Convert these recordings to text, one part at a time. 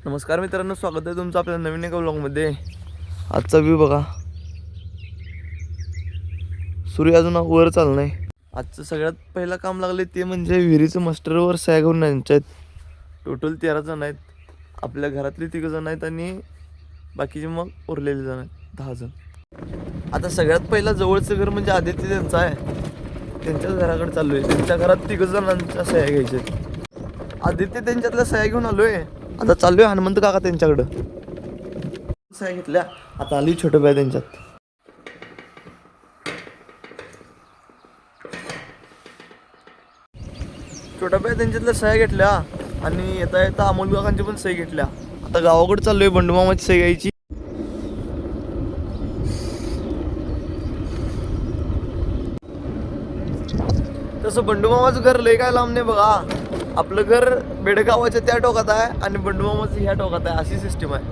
नमस्कार मित्रांनो, स्वागत आहे तुमचं आपल्या नवीन एका व्लॉगमध्ये. आजचा व्ह्यू बघा. सूर्य अजून वर चालला नाही. आजचं सगळ्यात पहिलं काम लागले ते म्हणजे विहिरीचं मास्टरवर सह्या घेऊन यांच्या आहेत. टोटल 13 जण आहेत. आपल्या घरातले 3 जण आहेत आणि बाकीचे मग उरलेले जण आहेत 10 जण. आता सगळ्यात पहिला जवळचं घर म्हणजे आदित्य त्यांचं आहे. त्यांच्याच घराकडे चाललो आहे. त्यांच्या घरात 3 जणांच्या सह्या घ्यायच्या आहेत. आदित्य त्यांच्यातल्या सह्या घेऊन आलोय. आता चाललोय हनुमंत काका त्यांच्याकडं. सह्या घेतल्या. आता आली छोटं बाय त्यांच्यात. छोटा बाय त्यांच्यातल्या सह्या घेतल्या आणि येता येता अमोल काकांची पण सही घेतल्या. आता गावाकडे चाललोय बंडूमामाची सही घ्यायची. तसं बंडूमामाचं घर लय काय लांब नाही बघा. आपलं घर बेडगावाच्या त्या टोकात आहे आणि बंडूमामाचं ह्या टोकात आहे. अशी सिस्टीम आहे.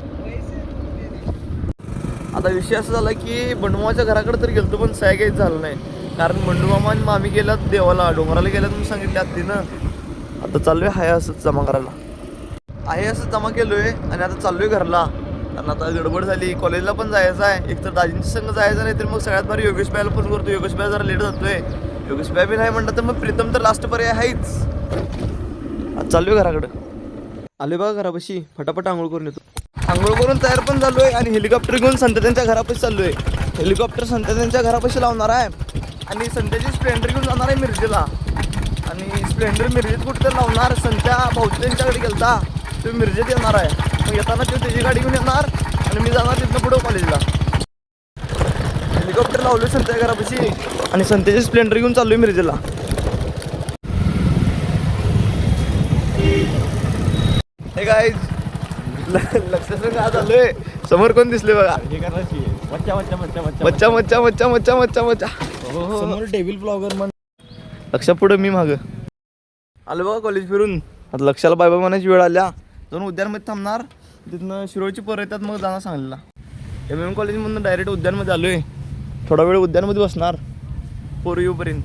आता विषय असा झाला की बंडूमामाच्या घराकडे तर गेलतो पण सह्या घ्यायचं झालं नाही. कारण बंडूमामा आणि मामी गेल्यात देवाला, डोंगराला गेल्यात म्हणून सांगितल्यात तिनं. आता चाललोय हाय असंच जमा करायला. आहे असं जमा केलोय आणि आता चाललोय घरला. कारण आता गडबड झाली. कॉलेजला पण जायचं आहे. एकतर दाजींच्या संग जायचं नाही तर मग सगळ्यात भारी योगेश भाईला फोन करतो. योगेश भाई जरा लेट जातोय. योगेश भाई बी नाही म्हणतात तर मग प्रीतम तर लास्ट पर्याय आहेच. आज चाललोय घराकडं. आले बघा घरापाशी. फटाफट आंघोळ करून येतो. आंघोळ करून तयार पण झालोय आणि हेलिकॉप्टर घेऊन संत्याच्या घरापाशी चाललोय. हेलिकॉप्टर संत्याच्या घरापाशी लावणार आहे आणि संत्याची स्प्लेंडर घेऊन जाणार आहे मिरजेला. आणि स्प्लेंडर मिरजेत कुठं तर लावणार. संत्या भाऊच्या त्यांच्याकडे गेलता, तो मिरजेत येणार आहे. मग येताना तो त्याची गाडी घेऊन येणार आणि मी जाणार तिथनं पुढं कॉलेजला. हेलिकॉप्टर लावलोय संत्या घरापाशी आणि संत्याची स्प्लेंडर घेऊन चाललोय मिरजेला. हे काय लक्षात का चाललोय. समोर कोण दिसले बघा. मच्छा मच्छा मच्छा मच्छा मच्छा मच्छा. समोर टेबल ब्लॉगर म्हण. लक्षा पुढे मी मागं आलो बघा कॉलेज फिरून. आता लक्षाला बाय बाय म्हणायची वेळ आल्या. जाऊन उद्यानमध्ये थांबणार. तिथनं शिरोळची पोरं येतात मग जाणार सांगलीला. MM कॉलेजमधून डायरेक्ट उद्यानमध्ये आलोय. थोडा वेळ उद्यानमध्ये बसणार पोरं येऊपर्यंत.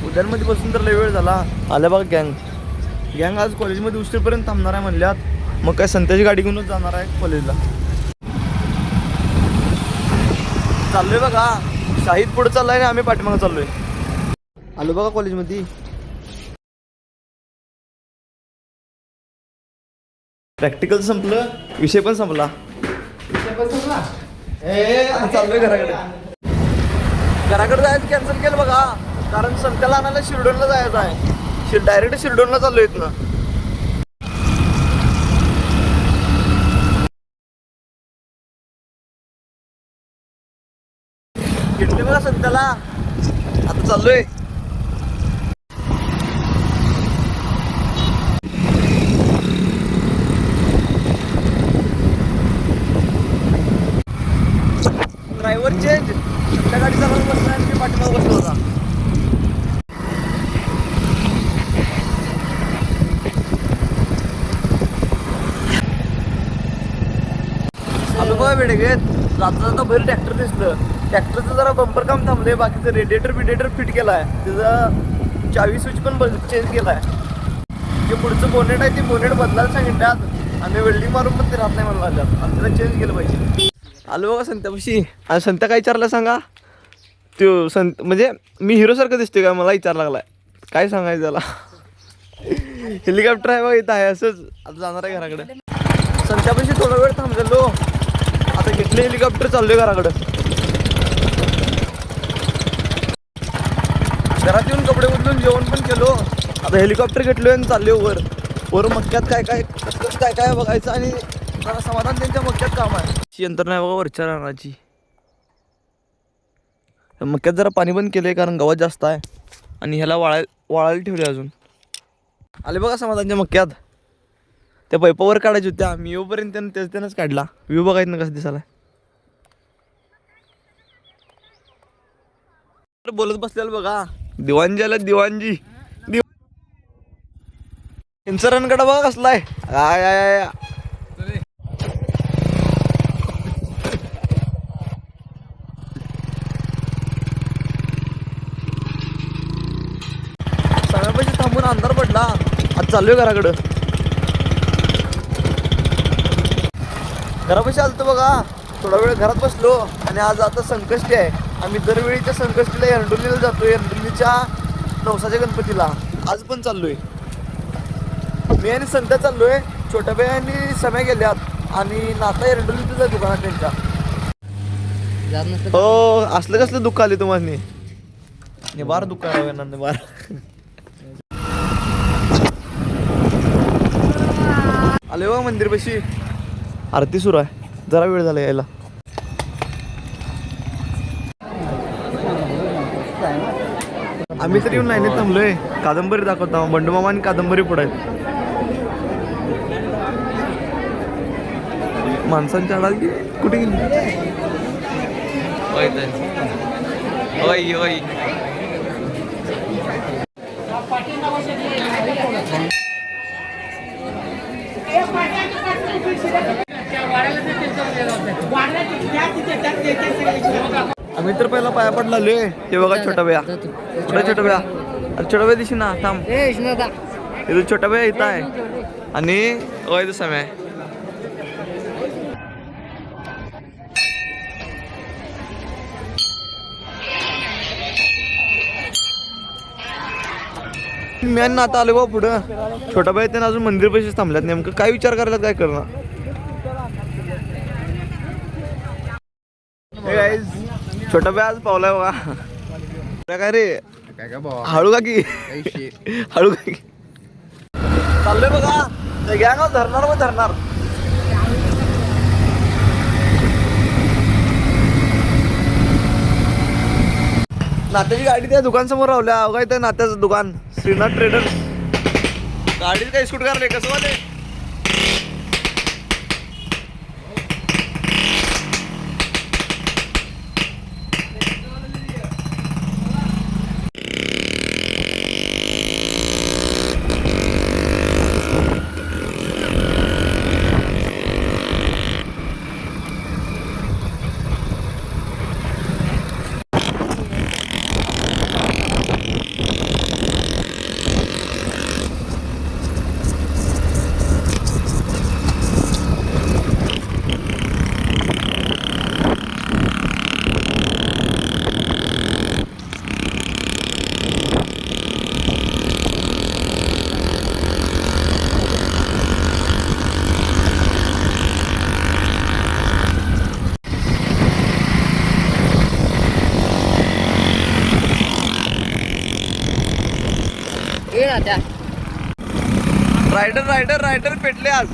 उद्यानमध्ये बसून तर लय वेळ झाला. आल्या बघा गँग आज कॉलेजमध्ये उशीरपर्यंत थांबणार आहे म्हणल्यात. मग काय संत्याची गाडी घेऊनच जाणार आहे कॉलेजला. चाललोय बघा. शाहीद पुढे चाललाय आणि आम्ही पाठीमागं चाललोय. आलो बघा कॉलेजमध्ये. प्रॅक्टिकल संपलं, विषय पण संपला. चाललोय घराकडे. घराकडे जायचं कॅन्सल केलं बघा. कारण संत्याला आणायला शिरडोनला जायचं आहे. डायरेक्ट शिरडोनला चाललोय इथनं. घेतले बघा संत्याला. आता चाललोय. Driver change. त्या गाडी चालवून बसला आणि मी पाठीमागं बसलो होता. आलो बघा वेळ घेत. जाता जाता बाहेर ट्रॅक्टर दिसलं. ट्रॅक्टरचं जरा बंपर काम थांबले. बाकीचं रेडिएटर फिट केला आहे. त्याचा चावी स्विच पण चेंज केला आहे. जे पुढचं बोनेट आहे ते बोनेट बदलायला सांगितल्यात. आम्ही वेल्डिंग मारून पण ते राहत नाही म्हणून लागल्यात. आणि त्याला चेंज केलं पाहिजे. आलो बघा संत्यापाशी. आणि संत्या काय विचारलं सांगा. तो म्हणजे मी हिरोसारखं दिसतोय का मला विचार लागलाय. काय सांगायचं त्याला. हेलिकॉप्टर आहे बघा इथं आहे असंच. आता जाणार आहे घराकडे. संत्यापाशी थोडा वेळ थांबलेलो. आता घेतले हेलिकॉप्टर चाललोय घराकडं. घरात येऊन कपडे बदलून जेवण पण केलो. आता हेलिकॉप्टर घेतलोय आणि चाललोय वर मक्क्यात काय काय बघायचं आणि जरा समाधान त्यांच्या मक्क्यात काम आहे. यंत्रणा आहे बघा वरच्या रानाची. मक्क्यात जरा पाणी बंद केलंय कारण गवत जास्त आहे आणि ह्याला वाळायला ठेवले अजून. आले बघा समाधानच्या मक्क्यात. त्या पैपावर काढायच्या होत्या. मी येऊपर्यंत त्यानंच काढला. व्ह्यू बघायचं ना कसं दिसायला. बोलत बसलेलं बघा. दिवाणजी आला. दिवाणजी त्यांचा रणकडा बघा कसलाय. थांबून अंधार पडला. आज चाललोय घराकडं. घरापाशी आलतो बघा, थोडा वेळ घरात बसलो आणि आज आता संकष्टी आहे. आम्ही दरवेळीच्या संकष्टीला एरंडोलीला जातो, एरंडोलीच्या नवसाच्या गणपतीला. आज पण चाललोय. मी आणि संध्या चाललोय. छोट्या बाई आणि समय गेल्यात आणि नाता एरंडोलीतच आहे दुकानात त्यांच्या. हो, असलं कसलं दुःख आले तुम्हाला? निबार दुःख आहे ना, निबार. आले बघा मंदिरपाशी, आरती सुरू आहे. जरा वेळ झाला यायला. आम्ही तरी येऊन लाईनीत थांबलोय. कादंबरी दाखवता, बंडू मामा आणि कादंबरी पुढे आहेत. माणसांच्या आडात कुठे गेली? होय होय. आम्ही तर पहिला पाया पडला आलोय. हे बघा छोटा भैया, छोटा भैया. अरे छोटा भैया दिशी ना, थांब. इथं छोटा भैया इथं आहे आणि वय समय आहे. मी आणि आता आलो बा पुढं. छोटा भाई त्यांना अजून मंदिर पैसेच थांबल्यात. नेमकं काय विचार करायला, काय करणार? छोटा भाई आज पावलाय बघा. काय रे, हळू का की हळू का की चाललोय बघा. गँग धरणार मग धरणार. नात्याची गाडी त्या दुकान समोर रावल्या. अवघा इथं नात्याचं दुकान, श्रीनाथ ट्रेडर्स. गाडीच काय स्कूट करले कसं वाले. रायडर रायडर रायडर पेटले आज.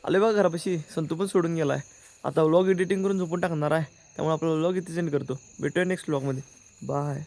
आले बघा घरापाशी. संतू पण सोडून गेलाय. आता व्लॉग एडिटिंग करून झोपून टाकणार आहे. त्यामुळे आपला व्लॉग इथे सेंड करतो. भेटूया नेक्स्ट व्लॉगमध्ये. बाय.